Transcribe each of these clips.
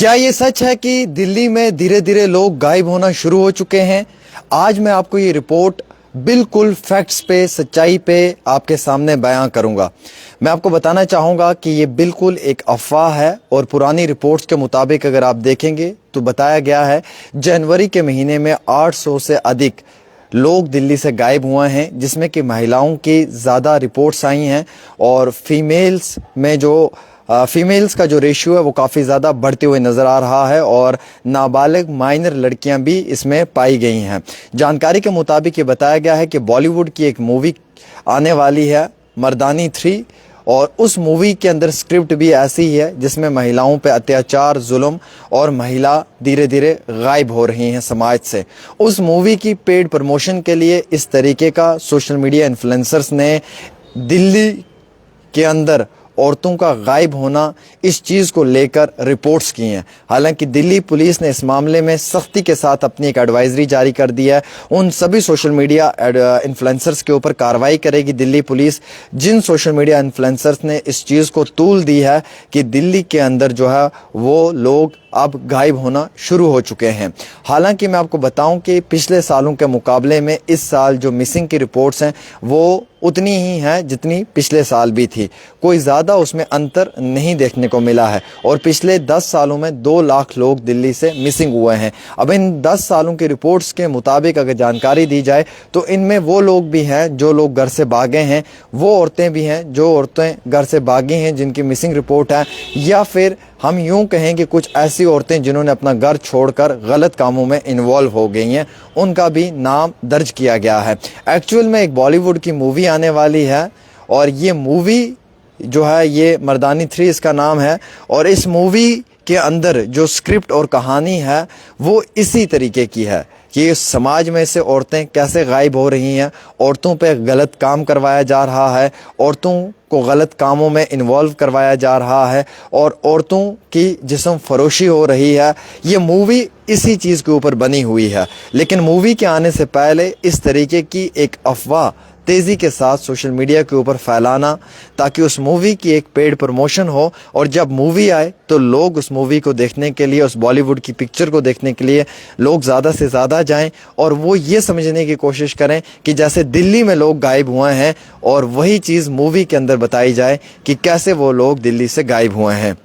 क्या ये सच है कि दिल्ली में धीरे धीरे लोग गायब होना शुरू हो चुके हैं? आज मैं आपको ये रिपोर्ट बिल्कुल फैक्ट्स पे, सच्चाई पे आपके सामने बयां करूंगा। मैं आपको बताना चाहूंगा कि ये बिल्कुल एक अफवाह है और पुरानी रिपोर्ट्स के मुताबिक अगर आप देखेंगे तो बताया गया है जनवरी के महीने में 800 से अधिक लोग दिल्ली से गायब हुए हैं, जिसमें कि महिलाओं की ज़्यादा रिपोर्ट्स आई हैं और फीमेल्स का जो रेशियो है वो काफ़ी ज़्यादा बढ़ते हुए नज़र आ रहा है और नाबालिग माइनर लड़कियां भी इसमें पाई गई हैं। जानकारी के मुताबिक ये बताया गया है कि बॉलीवुड की एक मूवी आने वाली है मर्दानी 3 और उस मूवी के अंदर स्क्रिप्ट भी ऐसी ही है जिसमें महिलाओं पे अत्याचार, जुल्म और महिला धीरे धीरे गायब हो रही हैं समाज से। उस मूवी की पेड प्रमोशन के लिए इस तरीके का सोशल मीडिया इन्फ्लुएंसर्स ने दिल्ली के अंदर औरतों का गायब होना, इस चीज़ को लेकर रिपोर्ट्स की हैं। हालांकि दिल्ली पुलिस ने इस मामले में सख्ती के साथ अपनी एक एडवाइजरी जारी कर दी है। उन सभी सोशल मीडिया इन्फ्लुएंसर्स के ऊपर कार्रवाई करेगी दिल्ली पुलिस, जिन सोशल मीडिया इन्फ्लुएंसर्स ने इस चीज़ को तूल दी है कि दिल्ली के अंदर जो है वो लोग अब गायब होना शुरू हो चुके हैं। हालांकि मैं आपको बताऊं कि पिछले सालों के मुकाबले में इस साल जो मिसिंग की रिपोर्ट्स हैं वो उतनी ही हैं जितनी पिछले साल भी थी। कोई ज़्यादा उसमें अंतर नहीं देखने को मिला है और पिछले 10 सालों में 2 लाख लोग दिल्ली से मिसिंग हुए हैं। अब इन 10 सालों की रिपोर्ट्स के मुताबिक अगर जानकारी दी जाए तो इनमें वो लोग भी हैं जो लोग घर से भागे हैं, वो औरतें भी हैं जो औरतें घर से भागी हैं जिनकी मिसिंग रिपोर्ट है, या फिर हम यूं कहें कि कुछ ऐसी औरतें जिन्होंने अपना घर छोड़कर गलत कामों में इन्वॉल्व हो गई हैं, उनका भी नाम दर्ज किया गया है। एक्चुअल में एक बॉलीवुड की मूवी आने वाली है और ये मूवी जो है ये मर्दानी 3 इसका नाम है और इस मूवी के अंदर जो स्क्रिप्ट और कहानी है वो इसी तरीके की है कि समाज में से औरतें कैसे गायब हो रही हैं, औरतों पे गलत काम करवाया जा रहा है, औरतों को गलत कामों में इन्वॉल्व करवाया जा रहा है और औरतों की जिस्म फरोशी हो रही है। ये मूवी इसी चीज़ के ऊपर बनी हुई है। लेकिन मूवी के आने से पहले इस तरीके की एक अफवाह तेज़ी के साथ सोशल मीडिया के ऊपर फैलाना ताकि उस मूवी की एक पेड प्रमोशन हो और जब मूवी आए तो लोग उस मूवी को देखने के लिए, उस बॉलीवुड की पिक्चर को देखने के लिए लोग ज़्यादा से ज़्यादा जाएं और वो ये समझने की कोशिश करें कि जैसे दिल्ली में लोग गायब हुए हैं और वही चीज़ मूवी के अंदर बताई जाए कि कैसे वो लोग दिल्ली से गायब हुए हैं।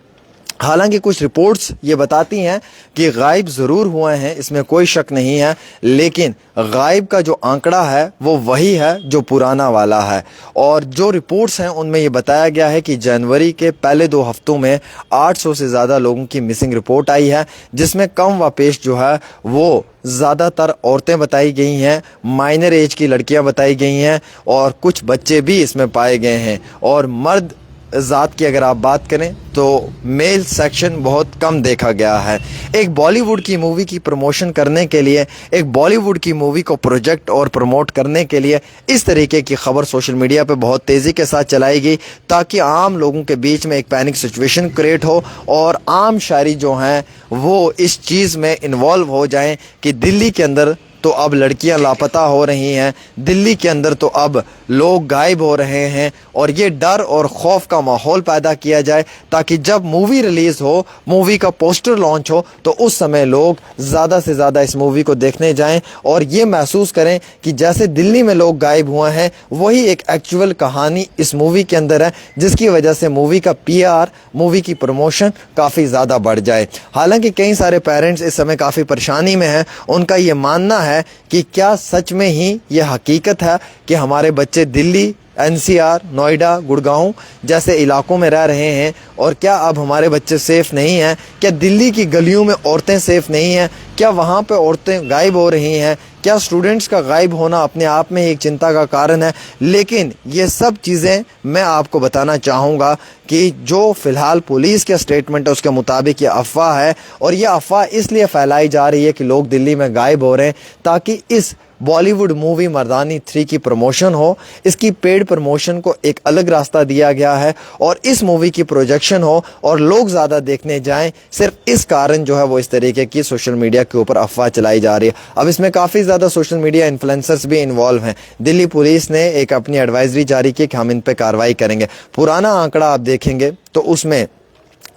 हालांकि कुछ रिपोर्ट्स ये बताती हैं कि गायब ज़रूर हुए हैं, इसमें कोई शक नहीं है, लेकिन गायब का जो आंकड़ा है वो वही है जो पुराना वाला है। और जो रिपोर्ट्स हैं उनमें ये बताया गया है कि जनवरी के पहले 2 हफ्तों में 800 से ज़्यादा लोगों की मिसिंग रिपोर्ट आई है, जिसमें कम व पेश जो है वो ज़्यादातर औरतें बताई गई हैं, माइनर एज की लड़कियां बताई गई हैं और कुछ बच्चे भी इसमें पाए गए हैं। और मर्द ज़ात की अगर आप बात करें तो मेल सेक्शन बहुत कम देखा गया है। एक बॉलीवुड की मूवी की प्रमोशन करने के लिए, एक बॉलीवुड की मूवी को प्रोजेक्ट और प्रमोट करने के लिए इस तरीके की खबर सोशल मीडिया पे बहुत तेज़ी के साथ चलाई गई ताकि आम लोगों के बीच में एक पैनिक सिचुएशन क्रिएट हो और आम शायरी जो हैं वो इस चीज़ में इन्वॉल्व हो जाएं कि दिल्ली के अंदर तो अब लड़कियां लापता हो रही हैं, दिल्ली के अंदर तो अब लोग गायब हो रहे हैं और ये डर और खौफ का माहौल पैदा किया जाए ताकि जब मूवी रिलीज़ हो, मूवी का पोस्टर लॉन्च हो तो उस समय लोग ज़्यादा से ज़्यादा इस मूवी को देखने जाएं और ये महसूस करें कि जैसे दिल्ली में लोग गायब हुए हैं वही एक एक्चुअल कहानी इस मूवी के अंदर है, जिसकी वजह से मूवी का PR, मूवी की प्रमोशन काफ़ी ज़्यादा बढ़ जाए। हालांकि कई सारे पेरेंट्स इस समय काफ़ी परेशानी में हैं। उनका ये मानना है कि क्या सच में ही ये हकीकत है कि हमारे बच्चे दिल्ली, NCR, नोएडा, गुड़गांव जैसे इलाकों में रह रहे हैं और क्या अब हमारे बच्चे सेफ़ नहीं हैं? क्या दिल्ली की गलियों में औरतें सेफ़ नहीं हैं? क्या वहाँ पे औरतें गायब हो रही हैं? क्या स्टूडेंट्स का गायब होना अपने आप में एक चिंता का कारण है? लेकिन ये सब चीज़ें मैं आपको बताना चाहूँगा कि जो फ़िलहाल पुलिस का स्टेटमेंट है उसके मुताबिक ये अफवाह है और ये अफवाह इसलिए फैलाई जा रही है कि लोग दिल्ली में गायब हो रहे हैं ताकि इस बॉलीवुड मूवी मर्दानी 3 की प्रमोशन हो, इसकी पेड प्रमोशन को एक अलग रास्ता दिया गया है और इस मूवी की प्रोजेक्शन हो और लोग ज़्यादा देखने जाएं। सिर्फ इस कारण जो है वो इस तरीके की सोशल मीडिया के ऊपर अफवाह चलाई जा रही है। अब इसमें काफ़ी ज़्यादा सोशल मीडिया इन्फ्लुएंसर्स भी इन्वॉल्व हैं। दिल्ली पुलिस ने एक अपनी एडवाइजरी जारी की कि हम इन पर कार्रवाई करेंगे। पुराना आंकड़ा आप देखेंगे तो उसमें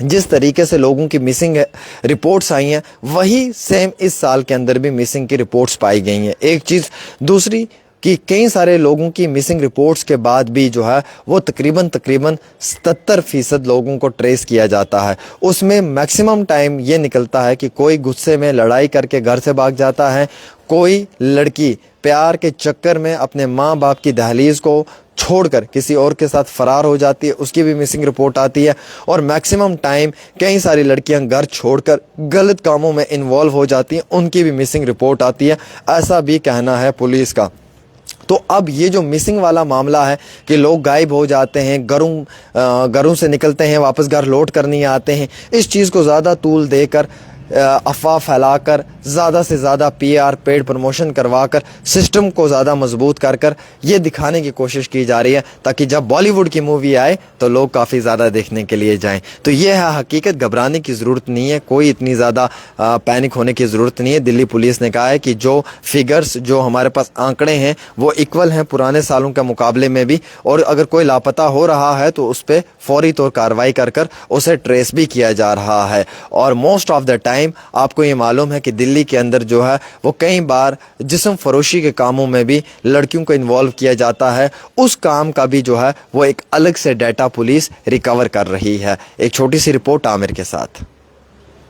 जिस तरीके से लोगों की मिसिंग रिपोर्ट्स आई हैं, वही सेम इस साल के अंदर भी मिसिंग की रिपोर्ट्स पाई गई हैं। एक चीज़ दूसरी कि कई सारे लोगों की मिसिंग रिपोर्ट्स के बाद भी जो है वो तकरीबन 77% लोगों को ट्रेस किया जाता है। उसमें मैक्सिमम टाइम ये निकलता है कि कोई गुस्से में लड़ाई करके घर से भाग जाता है, कोई लड़की प्यार के चक्कर में अपने माँ बाप की दहलीज को छोड़कर किसी और के साथ फरार हो जाती है, उसकी भी मिसिंग रिपोर्ट आती है। और मैक्सिमम टाइम कई सारी लड़कियां घर छोड़कर गलत कामों में इन्वॉल्व हो जाती हैं, उनकी भी मिसिंग रिपोर्ट आती है, ऐसा भी कहना है पुलिस का। तो अब ये जो मिसिंग वाला मामला है कि लोग गायब हो जाते हैं, घरों से निकलते हैं, वापस घर लौट कर नहीं आते हैं, इस चीज़ को ज़्यादा तूल देकर अफवाह फैलाकर ज़्यादा से ज़्यादा पीआर पेड प्रमोशन करवाकर सिस्टम को ज़्यादा मजबूत कर ये दिखाने की कोशिश की जा रही है ताकि जब बॉलीवुड की मूवी आए तो लोग काफ़ी ज़्यादा देखने के लिए जाएं। तो ये है हकीकत, घबराने की ज़रूरत नहीं है, कोई इतनी ज़्यादा पैनिक होने की ज़रूरत नहीं है। दिल्ली पुलिस ने कहा है कि जो फिगर्स, जो हमारे पास आंकड़े हैं वो इक्वल हैं पुराने सालों के मुकाबले में भी, और अगर कोई लापता हो रहा है तो उस पर फौरी तौर कार्रवाई कर उसे ट्रेस भी किया जा रहा है। और मोस्ट ऑफ द टाइम आपको ये मालूम है कि दिल्ली के अंदर जो है वो कई बार जिस्म फरोशी के कामों में भी लड़कियों को इन्वॉल्व किया जाता है। उस काम का भी जो है वो एक अलग से डाटा पुलिस रिकवर कर रही है। एक छोटी सी रिपोर्ट आमिर के साथ।